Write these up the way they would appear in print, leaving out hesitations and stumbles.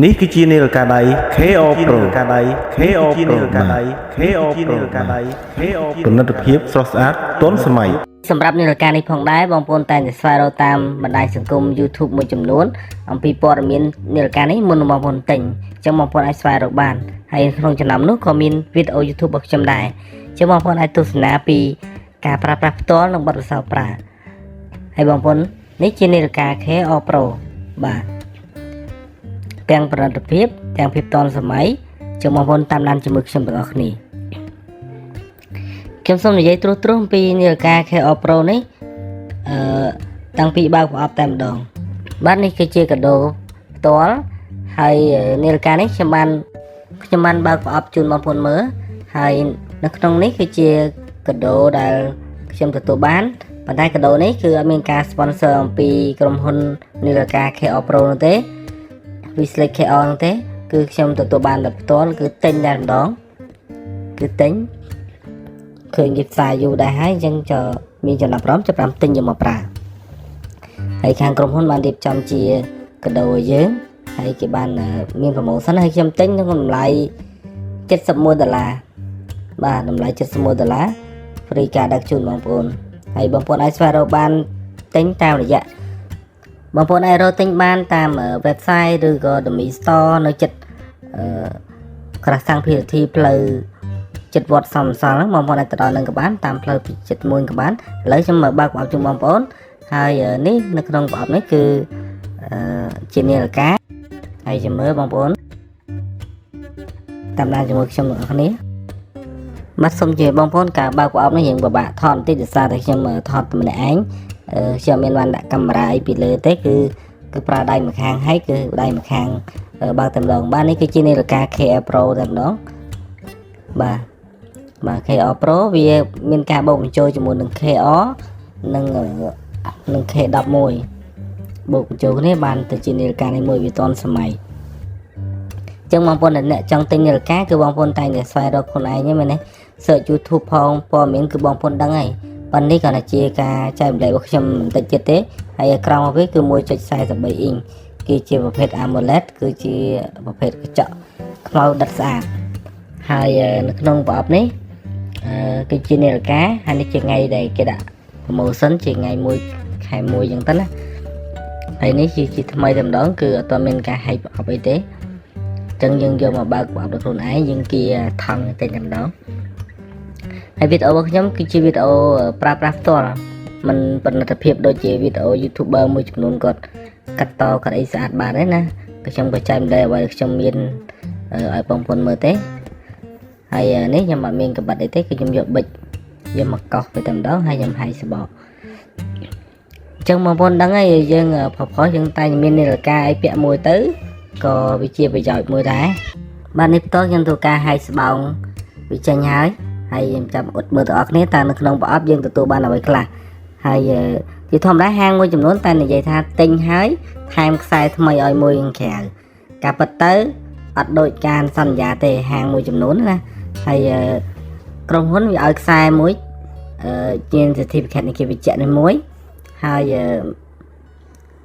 នេះគឺជានាឡិកាដៃ KO Pro ទំនើបភាពស្រស់ស្អាតទាន់សម័យសម្រាប់នាឡិកានេះផងដែរបងប្អូនតែងតែស្វែងរកតាមបណ្ដាញសង្គម YouTube មួយចំនួនអំពីព័ត៌មាននាឡិកានេះមុនបងប្អូនទិញអញ្ចឹងបងប្អូនអាចស្វែងរកបានហើយក្នុងចំណោមនោះក៏មានវីដេអូ YouTube របស់ខ្ញុំដែរអញ្ចឹងបងប្អូនអាចទស្សនាពីការប្រើប្រាស់ផ្ទាល់និងបទពិសោធន៍ប្រើហើយបងប្អូននេះជានាឡិកា KO Pro បាទទាំងប្រណិតភាពទាំងភាពទាន់សម័យចឹងបងប្អូនតាមដានជាមួយខ្ញុំទាំងអស់គ្នាខ្ញុំសូមនិយាយត្រួសៗអំពីនាឡិកា KO Pro នេះតាំងពីបើកប្រអប់តែម្ដងបាទនេះគឺជាកាដូផ្ទាល់ហើយនាឡិកានេះខ្ញុំបានបើកប្រអប់ជូនបងប្អូនមើលហើយនៅក្នុងនេះគឺជាកាដូដែលខ្ញុំទទួលបានប៉ុន្តែកាដូនេះគឺអត់មានការ sponsor អំពីក្រុមហ៊ុននាឡិកា KO Pro នោះទេពី Select KO នោះទេគឺខ្ញុំទទួលបានតែផ្ទាល់គឺទិញតែម្ដងគឺទិញឃើញគេផ្សាយយូរដែរហើយអញ្ចឹងមានចំណាប់អារម្មណ៍ចាប់បានទិញយកមកប្រើហើយខាងក្រុមហ៊ុនបានរៀបចំជាកាដូឲ្យយើងហើយគេបានមាន promotion ហើយខ្ញុំទិញក្នុងតម្លៃ$71បាទតម្លៃ$71 free ការដឹកជូនបងប្អូនហើយបងប្អូនអាចស្វែងរកបានទិញតាមរយៈបងប្អូនអាចរកទិញបានតាម website ឬក៏ Dummy Store នៅចិត្តក្រាស់សាំង PLT ផ្លូវចិត្តវត្តសំសល់ហ្នឹងបងប្អូនអាចទៅដល់នឹងក៏បានតាមផ្លូវចិត្តមួយក៏បានឥឡូវខ្ញុំមកបើកប្រអប់ជូនបងប្អូនហើយនេះនៅក្នុងប្រអប់នេះគឺជានាឡិកាហើយចាំមើលបងប្អូនតាមដានជាមួយខ្ញុំទាំងអស់គ្នាបាទសូមជម្រាបបងប្អូនការបើកប្រអប់នេះយើងពិបាកថតបន្តិចដោយសារតែខ្ញុំថតតែម្នាក់ឯងខ្ញុំមានបានដាក់កាមេរ៉ាអីពីលើទេគឺប្រើដៃម្ខាងហើយគឺដៃម្ខាងបើកតែម្ដងបាទនេះគឺជានាឡិកា KO Pro តែម្ដងបាទ KO Pro វាមានការបូកបញ្ចូលជាមួយនឹង KO និង K11 បូកបញ្ចូលគ្នាបានទៅជានាឡិកានេះមួយវាទាន់សម័យអញ្ចឹងបងប្អូនអ្នកចង់ទិញនាឡិកាគឺបងប្អូនតែងតែស្វែងរកខ្លួនឯងហ្នឹងមែនទេ search YouTube ផងព័ត៌មានគឺបងប្អូនដឹងហើយប៉ុន្តែនេះគ្រាន់តែជាការចែករំលែករបស់ខ្ញុំបន្តិចទៀតទេហើយក្រោមមកវាគឺ 1.43 អ៊ីងគឺជាប្រភេទ AMOLED គឺជាប្រភេទកញ្ចក់ខ្មៅដិតស្អាតហើយនៅក្នុងប្រអប់នេះគឺជានាឡិកាហើយនេះជាថ្ងៃដែលគេដាក់ promotion ជាថ្ងៃ1ខែ1អញ្ចឹងទៅណាហើយនេះជាថ្មីតែម្ដងគឺអត់ទាន់មានការហែកប្រអប់អីទេអញ្ចឹងយើងយកមកបើកប្រអប់ដោយខ្លួនឯងយើងគៀថង់តែម្ដងហើយវីដេអូរបស់ខ្ញុំគឺជាវីដេអូប្រើប្រាស់ផ្ទាល់มันប្រណិតភាពដូចជាវីដេអូ YouTuber មួយចំនួនគាត់កាត់តកាត់អីស្អាតបានទេណាខ្ញុំក៏ចែកម្លែកអ្វីខ្ញុំមានឲ្យបងប្អូនមើលទេហើយនេះខ្ញុំអត់មានកបិតអីទេគឺខ្ញុំយកប៊ិចយកមកកោសទៅតែម្ដងហើយខ្ញុំហាយសបកអញ្ចឹងបងប្អូនដឹងហើយយើងប្រុសយើងតែមាននាឡិកាអីពាក់មួយទៅក៏វាជាប្រយោជន៍មួយដែរបាទនេះផ្ទាល់ខ្ញុំធ្វើការហាយស្បោងវាចេញហើយខ្ញុំចាំអ៊ុតមើលទាំងអស់គ្នាតើនៅក្នុងប្រអប់យើងទទួលបានអ្វីខ្លះហើយជាធម្មតាហាងមួយចំនួនតែនិយាយថាទិញហើយថែមខ្សែថ្មីឲ្យមួយក្រៅការពិតទៅអត់ដូចការសន្យាទេហាងមួយចំនួនណាហើយក្រុមហ៊ុនវាឲ្យខ្សែមួយជា certificate នៃគេបញ្ជាក់នេះមួយហើយ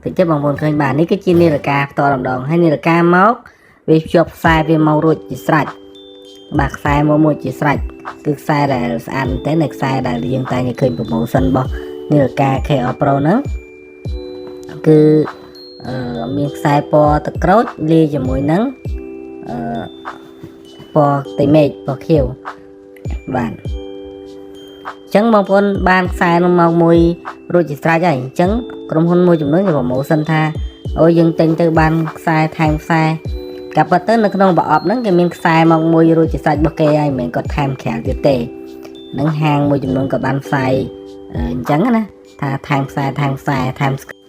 តិចទៀតបងប្អូនឃើញបាទនេះគឺជានាឡិកាផ្ទាល់ម្ដងហើយនាឡិកាមកវាភ្ជាប់ខ្សែវាមករួចជាស្រេចបាទខ្សែមួយជាស្រេចគឺខ្សែដែលស្អាតមែនទែននៃខ្សែដែលយើងតែឃើញ promotion របស់នាឡិកា KO Pro ហ្នឹងគឺមានខ្សែពណ៌ទឹកក្រូចលាយជាមួយនឹងពណ៌តេមេឃពណ៌ខៀវបាទអញ្ចឹងបងប្អូនបានខ្សែនោះមកមួយរួចជាស្រេចហើយអញ្ចឹងក្រុមហ៊ុនមួយចំនួនគេ promotion ថាអូយើងទិញទៅបានខ្សែថែមខ្សែកាពិតទៅនៅក្នុងប្រអប់ហ្នឹងគេមានខ្សែមកមួយរួចជាស្រេចរបស់គេហើយមិនមែនគាត់ថែមក្រៅទៀតទេនឹងហាងមួយចំនួនក៏បានផ្សាយអញ្ចឹងណាថាថែមខ្សែ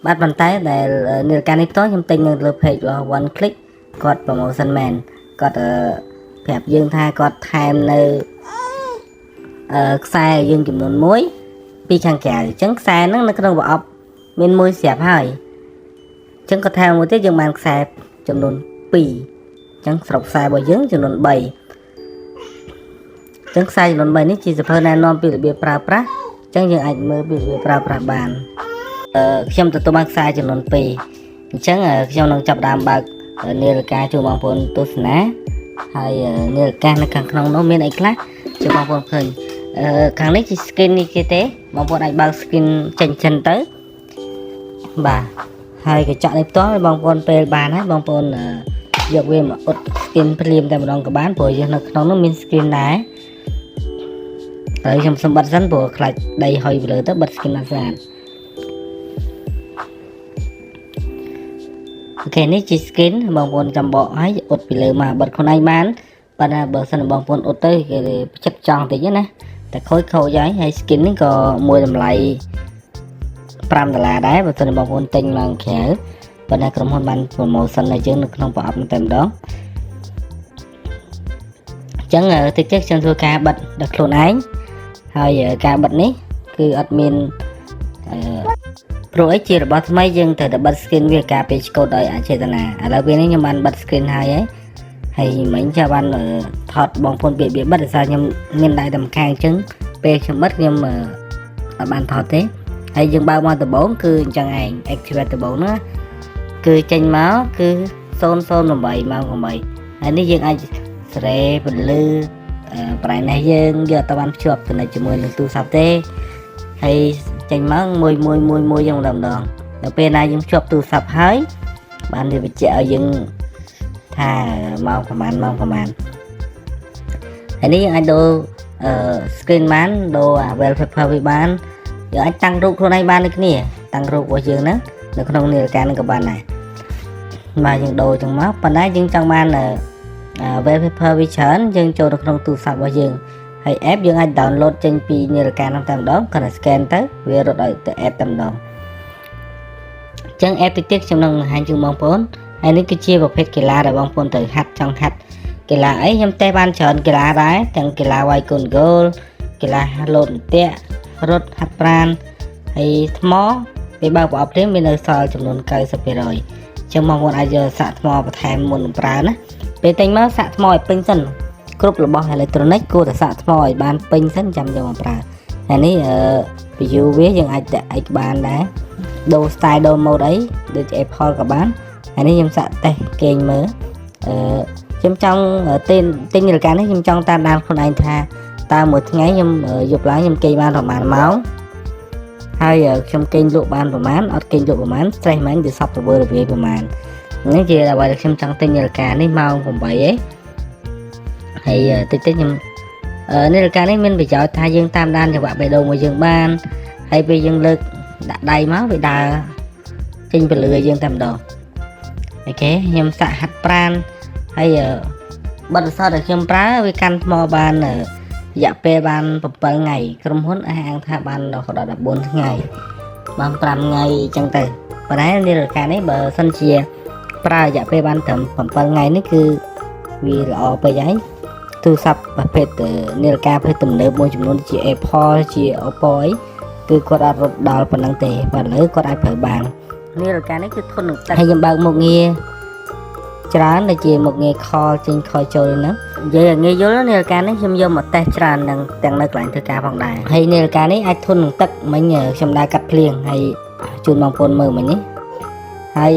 បាទប៉ុន្តែដែលនាឡិកានេះផ្ទាល់ខ្ញុំទិញនៅលើ page របស់ One Click គាត់ promotion មែនគាត់ប្រាប់យើងថាគាត់ថែមនៅខ្សែយើងចំនួន1ពីខាងក្រៅអញ្ចឹងខ្សែហ្នឹងនៅក្នុងប្រអប់មានមួយស្រាប់ហើយអញ្ចឹងគាត់ថែមមួយទៀតយើងបានខ្សែចំនួន2អញ្ចឹងស្រុកខ្សែរបស់យើងចំនួន3អញ្ចឹងខ្សែចំនួន3នេះជាសៀវភៅណែនាំពីរបៀបប្រើប្រាស់អញ្ចឹងយើងអាចមើលពីរបៀបប្រើប្រាស់បានខ្ញុំទទួលបានខ្សែចំនួន2អញ្ចឹងខ្ញុំនឹងចាប់ដើមបើក នាឡិកាជួយបងប្អូនទស្សនាហើយនាឡិកានៅខាងក្នុងនោះមានអីខ្លះជួយបងប្អូនឃើញខាងនេះជា skin នេះគេទេបងប្អូនអាចបើក skin ចេញទៅបាទហើយកញ្ចក់នេះផ្ទាល់បងប្អូនពេលបានហើយបងប្អូនយកវាមកអ៊ុត skin ភ្លាមតែម្ដងក៏បានព្រោះយើងនៅក្នុងនោះមាន skin ដែរហើយខ្ញុំសូមបិទសិនព្រោះខ្លាចដីហុយទៅលើទៅបិទ skin អត់ស្អាតអូខេនេះជា skin បងប្អូនចាំបកហើយអ៊ុតពីលើមកបិទខ្លួនឯងបានប៉ុន្តែបើសិនបងប្អូនអ៊ុតទៅគេចិត្តចង់តិចណាតែខូចហើយ skin នេះក៏មួយតម្លៃ$5ដែរបើសិនបងប្អូនទិញឡើងក្រៅប៉ុន្តែក្រុមហ៊ុនបាន promotion ឲ្យយើងនៅក្នុងប្រអប់នោះតែម្ដងអញ្ចឹងតិចខ្ញុំធ្វើការបិទដល់ខ្លួនឯងហើយការបិទនេះគឺអត់មានព្រោះអីជារបស់ថ្មីយើងត្រូវតែបិទ skin វាការពេលឆ្កូតដោយអចេតនាឥឡូវពេលនេះខ្ញុំបានបិទ skin ហើយមិញចាំបានថតបងប្អូនពាក្យបិទដោយសារខ្ញុំមានដៃតែម្ខាងអញ្ចឹងពេលខ្ញុំបិទខ្ញុំអត់បានថតទេហើយយើងបើកមកដំបូងគឺអញ្ចឹងឯង activate ដំបូងណាគឺចេញមកគឺ008ម៉ោង8ហើយនេះយើងអាចសេរីពលឺប្រៃនេះយើងយកទៅបានភ្ជាប់ទៅជាមួយនឹងទូរស័ព្ទទេហើយចេញមកមួយយ៉ាងម្ដងដល់ពេលណាយើងភ្ជាប់ទូរស័ព្ទហើយបានវាបញ្ជាក់ឲ្យយើងថាម៉ោងប្រហែលហើយនេះយើងអាចដូរscreen បានដូរ wallpaper វាបានយើងអាចតាំងរូបខ្លួនឯងបានដូចគ្នាតាំងរូបរបស់យើងហ្នឹងនៅក្នុងនាឡិកានឹងក៏បានដែរបាទយើងដូរចឹងមកប៉ុន្តែយើងចង់បាន wallpaper វាច្រើនយើងចូលនៅក្នុងទូរស័ព្ទរបស់យើងហើយ app យើងអាច download ចេញពីនាឡិកានោះតែម្ដងគ្រាន់តែ scan ទៅវារត់ឲ្យទៅ app តែម្ដងអញ្ចឹង app តិចខ្ញុំនឹងបង្ហាញជូនបងប្អូនហើយនេះគឺជាប្រភេទកីឡាដែលបងប្អូនត្រូវចង់ហាត់កីឡាអីខ្ញុំតេស្តបានច្រើនកីឡាដែរទាំងកីឡាវាយកូនហ្គោលកីឡាលោតអន្ទាក់រត់ហាត់ប្រាណហើយថ្មពេលបើកប្រអប់ព្រាមមាននៅសល់ចំនួន 90% អញ្ចឹងបងប្អូនអាចយកសាកថ្មបន្ថែមមុននឹងប្រើណាពេលទិញមកសាកថ្មឲ្យពេញសិនគ្រប់របស់អេឡិចត្រូនិកគួរតែសាកថ្មឲ្យបានពេញសិនចាំយកមកប្រើហើយនេះview វាយើងអាចដាក់អីបានដែរដូរ style ដូរ mode អីដូច Apple ក៏បានហើយនេះខ្ញុំសាកតេស្តគេងមើលខ្ញុំចង់ទិញនាឡិកានេះខ្ញុំចង់តាមដានខ្លួនឯងថាតើមួយថ្ងៃខ្ញុំយប់ឡើងខ្ញុំគេងបានប្រហែលម៉ោងហើយខ្ញុំគេងលក់បានប្រហែលអត់គេងលក់ប្រហែល stress មែនវាសពទៅវើរវាយប្រហែលនេះជាអ្វីដែលខ្ញុំចង់ទិញនាឡិកានេះម៉ោង8ឯងហើយតិចខ្ញុំនាឡិកានេះមានប្រយោជន៍ថាយើងតាមដានចង្វាក់បេះដូងរបស់យើងបានហើយពេលយើងលើកដាក់ដៃមកវាដើរចេញពលឺឲ្យយើងតែម្ដងអូខេខ្ញុំសាក់ហាត់ប្រាណហើយបទពិសោធន៍ដែលខ្ញុំប្រើវាកាន់ថ្មបានរយៈពេលបាន7ថ្ងៃក្រុមហ៊ុនអះអាងថាបានដល់14ថ្ងៃបាន5ថ្ងៃអញ្ចឹងទៅប៉ុន្តែនាឡិកានេះបើសិនជាប្រើរយៈពេលបានត្រឹម7ថ្ងៃនេះគឺវាល្អពេកហើយទូរស័ព្ទប្រភេទនាឡិកាប្រភេទទំនើបមួយចំនួនជា Apple ជា Oppo អីគឺគាត់អាចរត់ដល់ប៉ុណ្ណឹងទេប៉ុន្តែឥឡូវគាត់អាចប្រើបាននាឡិកានេះគឺធន់នឹងទឹកហើយខ្ញុំបើកមុខងារច្រើនដែលជាមុខងារខលចេញខលចូលហ្នឹងនិយាយឲ្យងាយយល់នាឡិកានេះខ្ញុំយកមកតេស្តច្រើននឹងទាំងនៅកន្លែងធ្វើការផងដែរហើយនាឡិកានេះអាចធន់នឹងទឹកមិញខ្ញុំដើរកាត់ភ្លៀងហើយជូនបងប្អូនមើលមិញនេះហើយ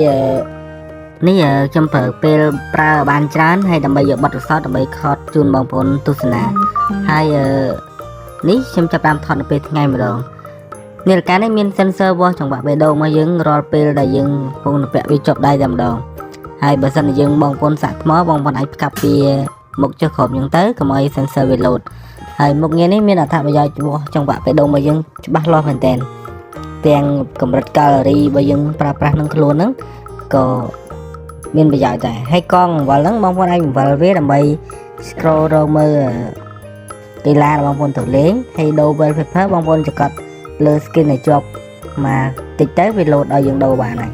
នេះខ្ញុំប្រើពេលប្រើបានច្រើនហើយដើម្បីយកបទពិសោធន៍ដើម្បីខតជូនបងប្អូនទស្សនាហើយនេះខ្ញុំចាប់តាមថតនៅពេលថ្ងៃម្ដងនាឡិកានេះមាន sensor វាស់ចង្វាក់បេះដូងមកយើងរាល់ពេលដែលយើងកំពុងពាក់វាជាប់ដៃតែម្ដងហើយបើសិនជាយើងបងប្អូនសាក់ថ្មបងប្អូនអាចផ្កាប់ពីមុខចុះគ្រប់អញ្ចឹងទៅកុំឲ្យ sensor វាលោតហើយមុខងារនេះមានអត្ថប្រយោជន៍វាស់ចង្វាក់បេះដូងមកយើងច្បាស់លាស់មែនតើទាំងកម្រិតកាឡូរីរបស់យើងប្រើប្រាស់នឹងខ្លួនហ្នឹងក៏មានប្រយោជន៍ដែរហើយកងអង្វរហ្នឹងបងប្អូនអាចអង្វរវាដើម្បី scroll រកមើលកីឡារបស់បងប្អូនទៅលេងហើយដូរ wallpaper បងប្អូនចង្កត់លើ skin ឲ្យជាប់មកតិចទៅវាលោតឲ្យយើងដូរបានហើយ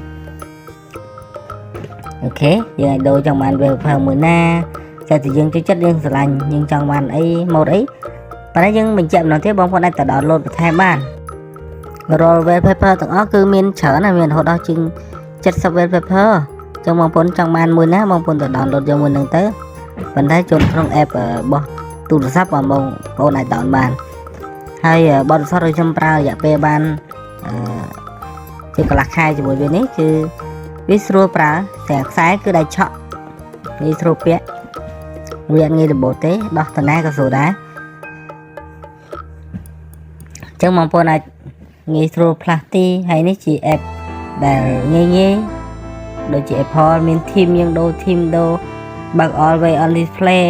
អូខេយើងអាចដូរចង់បាន wallpaper មួយណាតែយើងចូលចិត្តយើងស្រឡាញ់យើងចង់បានអី mode អីប៉ុន្តែយើងបញ្ជាក់ម្ដងទៀតបងប្អូនអាចទៅ download បន្ថែមបានរាល់ wallpaper ទាំងអស់គឺមានច្រើនហើយមានរហូតដល់ជាង70 wallpaper ចឹងបងប្អូនចង់បានមួយណាបងប្អូនទៅ download យកមួយហ្នឹងទៅប៉ុន្តែចូលក្នុង app របស់ទូរស័ព្ទបងប្អូនអាច download បានហើយបទពិសោធន៍របស់ខ្ញុំប្រើរយៈពេលបានជាកន្លះខែជាមួយវានេះគឺ វាស្រួលប្រើទាំងខ្សែគឺដៃឆក់ងាយស្រួលពាក់វាអត់ងាយរបូតទេដោះតាណាក៏ស្រួលដែរចឹងបងប្អូនអាចងាយស្រួលផ្លាស់ទីហើយនេះជា app ដែលងាយដូចជា Apple មាន theme យើងដូរ theme ដូរបើក always on display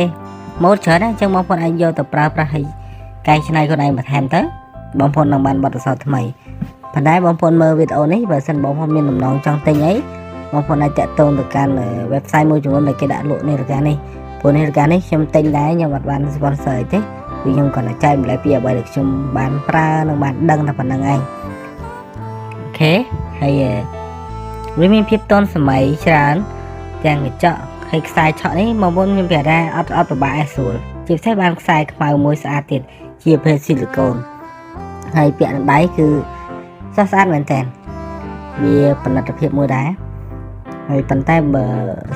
ម៉ូដច្រើនណាស់ចឹងបងប្អូនអាចយកទៅប្រើប្រាស់ហើយកែច្នៃខ្លួនឯងបន្ថែមទៅបងប្អូននឹងបានបទពិសោធន៍ថ្មីប៉ុន្តែបងប្អូនមើលវីដេអូនេះបើសិនបងប្អូនមានដំណងចង់ទិញអីបងប្អូនអាចតាក់ទងទៅកាន់ website មួយចំនួនដែលគេដាក់លក់នាឡិកានេះព្រោះនាឡិកានេះខ្ញុំទិញដែរខ្ញុំអត់បាន sponsor អីទេគឺខ្ញុំគាត់តែចែកម្លែកពីអ្វីដែលខ្ញុំបានប្រើនិងបានដឹងតែប៉ុណ្្នឹងឯងអូខេហើយវាមានភាពទាន់សម័យច្រើនទាំងកញ្ចក់ហើយខ្សែឆក់នេះបងប្អូនខ្ញុំប្រាប់ថាអត់ពិបាកឯស្រួលជាពិសេសបានខ្សែខ្មៅមួយស្អាតទៀតជាប្រភេទស៊ីលីកូនហើយពាក់នៅដៃគឺស្អាតមែនតើវាផលិតភាពមួយដែរហើយប៉ុន្តែបើ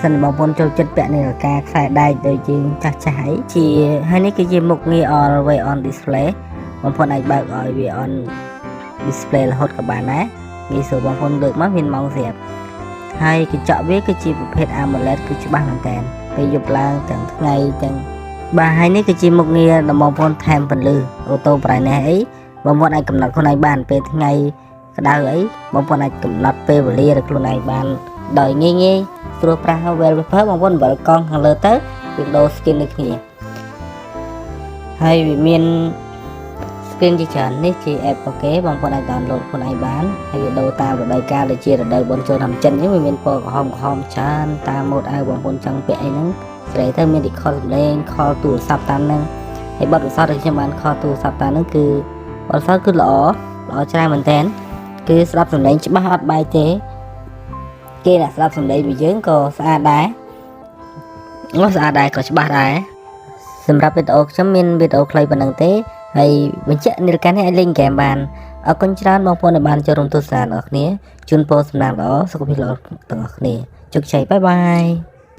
សិនបងប្អូនចូលចិត្តពាក់នាឡិកាខ្សែដែកដូចជាចាស់អីជាហើយនេះគឺជាមុខងារ always on display បងប្អូនអាចបើកឲ្យវា on display រហូតក៏បានដែរងាយស្រួលបងប្អូនលើកមកមានម៉ោងស្រាប់ហើយកញ្ចក់វាគឺជាប្រភេទ AMOLED គឺច្បាស់មែនតើពេលយប់ឡើងទាំងថ្ងៃទាំងបាទហើយនេះគឺជាមុខងារដែលបងប្អូនថែមពន្លឺ auto brightness អីបងប្អូនអាចកំណត់ខ្លួនឯងបានពេលថ្ងៃក្តៅអីបងប្អូនអាចកំណត់ពេលវេលារបស់ខ្លួនឯងបានដោយងាយស្រួលប្រើ wallpaper បងប្អូនបើកង់ខាងលើទៅវាដូរ skin ដូចគ្នាហើយវាមាន skin ជាច្រើននេះជា app អូខេបងប្អូនអាច download ខ្លួនឯងបានហើយវាដូរតាមរដូវកាលដូចជារដូវបុណ្យចូលឆ្នាំចិននេះវាមានពណ៌ក្រហមច្រើនតាមម៉ូដអាវបងប្អូនចង់ពាក់អីហ្នឹងស្រីទៅមាន recall សំឡេង call ទូរស័ព្ទតាមហ្នឹងហើយបទពិសោធន៍ដែលខ្ញុំបាន call ទូរស័ព្ទតាមហ្នឹងគឺបទពិសោធន៍គឺល្អច្រើនមែនតើគឺស្ដាប់សំឡេងច្បាស់អត់បែកទេគេអ្នកស្ដាប់សំឡេងពីយើងក៏ស្អាតដែរស្អាតដែរក៏ច្បាស់ដែរសម្រាប់វីដេអូខ្ញុំមានវីដេអូខ្លីប៉ុណ្្នឹងទេហើយបញ្ជាក់នាឡិកានេះអាចលេងហ្គេមបានអរគុណច្រើនបងប្អូនដែលបានចូលរួមទស្សនាបងប្អូនជូនពរសំណាងល្អសុខភាពល្អទាំងអស់គ្នាជោគជ័យបាយបាយ